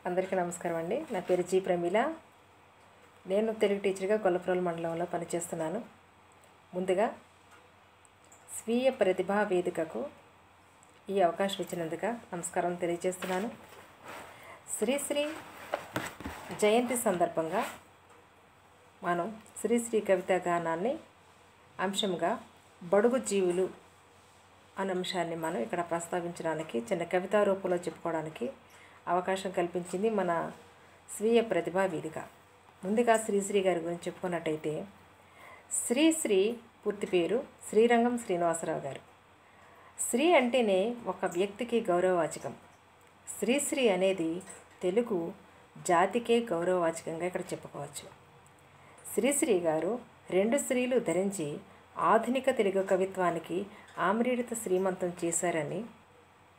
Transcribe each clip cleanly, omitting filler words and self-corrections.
అందరికీ నమస్కారం అండి. నా పేరు జీ ప్రమీల. నేను తెలుగు టీచర్గా గొల్లప్రోలు మండలంలో పనిచేస్తున్నాను. ముందుగా స్వీయ ప్రతిభా వేదికకు ఈ అవకాశం ఇచ్చినందుకు నమస్కారం తెలియజేస్తున్నాను. శ్రీశ్రీ జయంతి సందర్భంగా మనం శ్రీశ్రీ కవితా గానాన్ని అంశంగా బడుగు జీవులు అనే అంశాన్ని మనం ఇక్కడ ప్రస్తావించడానికి, చిన్న కవితా రూపంలో చెప్పుకోవడానికి అవకాశం కల్పించింది మన స్వీయ ప్రతిభా వేదిక. ముందుగా శ్రీశ్రీ గారి గురించి చెప్పుకున్నట్టయితే, శ్రీశ్రీ పూర్తి పేరు శ్రీరంగం శ్రీనివాసరావు గారు. శ్రీ అంటేనే ఒక వ్యక్తికి గౌరవవాచకం. శ్రీశ్రీ అనేది తెలుగు జాతికే గౌరవవాచకంగా ఇక్కడ చెప్పుకోవచ్చు. శ్రీశ్రీ గారు 2 శ్రీలు ధరించి ఆధునిక తెలుగు కవిత్వానికి ఆమ్రీడిత శ్రీమంతం చేశారని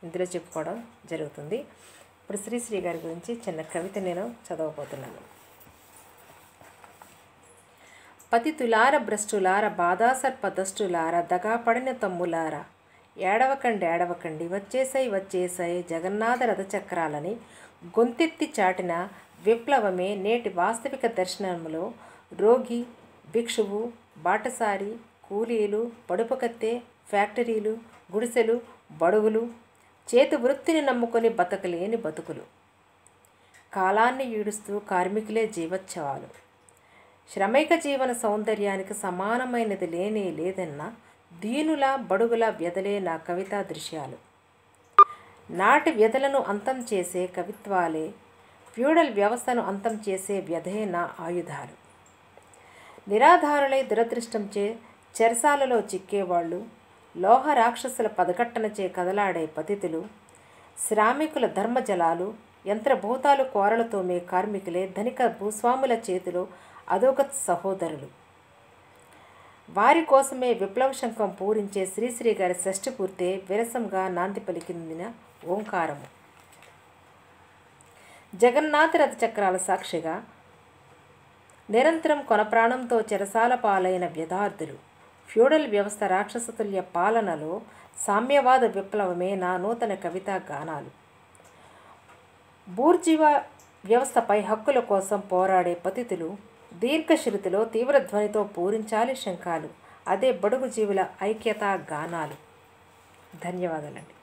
ఇందులో చెప్పుకోవడం జరుగుతుంది. ఇప్పుడు శ్రీశ్రీ గారి గురించి చిన్న కవిత నేను చదవబోతున్నాను. పతితులార భ్రష్టులార బాధాసర్పదష్టులార దగాపడిన తమ్ములార ఏడవకండి వచ్చేసాయి జగన్నాథ రథచక్రాలని గొంతెత్తి చాటిన విప్లవమే నేటి వాస్తవిక దర్శనంలో రోగి, భిక్షువు, బాటసారి, కూలీలు, పడుపుకత్తె, ఫ్యాక్టరీలు, గుడిసెలు, బడుగులు, చేతి వృత్తిని నమ్ముకొని బతకలేని బతుకులు, కాలాన్ని ఈడుస్తూ కార్మికులే జీవోత్సవాలు, శ్రమైక జీవన సౌందర్యానికి సమానమైనది లేనే లేదన్న దీనుల బడుగుల వ్యధలే నా కవితా దృశ్యాలు. నాటి వ్యధలను అంతం చేసే కవిత్వాలే, ఫ్యూడల్ వ్యవస్థను అంతం చేసే వ్యధే నా ఆయుధాలు. నిరాధారులై దురదృష్టంచే చెరసాలలో చిక్కేవాళ్ళు, లోహ రాక్షసుల పదకట్టనచే కదలాడే పతితులు, శ్రామికుల ధర్మజలాలు, యంత్రభూతాలు కోరలతోమే కార్మికులే ధనిక భూస్వాముల చేతిలో అధోగత్ సహోదరులు. వారి కోసమే విప్లవ శంఖం పూరించే శ్రీశ్రీ గారి షష్ఠి పూర్తే విరసంగా నాంది పలికిందిన ఓంకారము. జగన్నాథ రథచక్రాల సాక్షిగా నిరంతరం కొనప్రాణంతో చెరసాల పాలైన వ్యధార్థులు, ఫ్యూడల్ వ్యవస్థ రాక్షసతుల్య పాలనలో సామ్యవాద విప్లవమే నా నూతన కవితా గానాలు. బూర్జీవా వ్యవస్థపై హక్కుల కోసం పోరాడే పతితులు దీర్ఘశృతిలో తీవ్రధ్వనితో పూరించాలి శంఖాలు. అదే బడుగు జీవుల ఐక్యతా గానాలు. ధన్యవాదాలండి.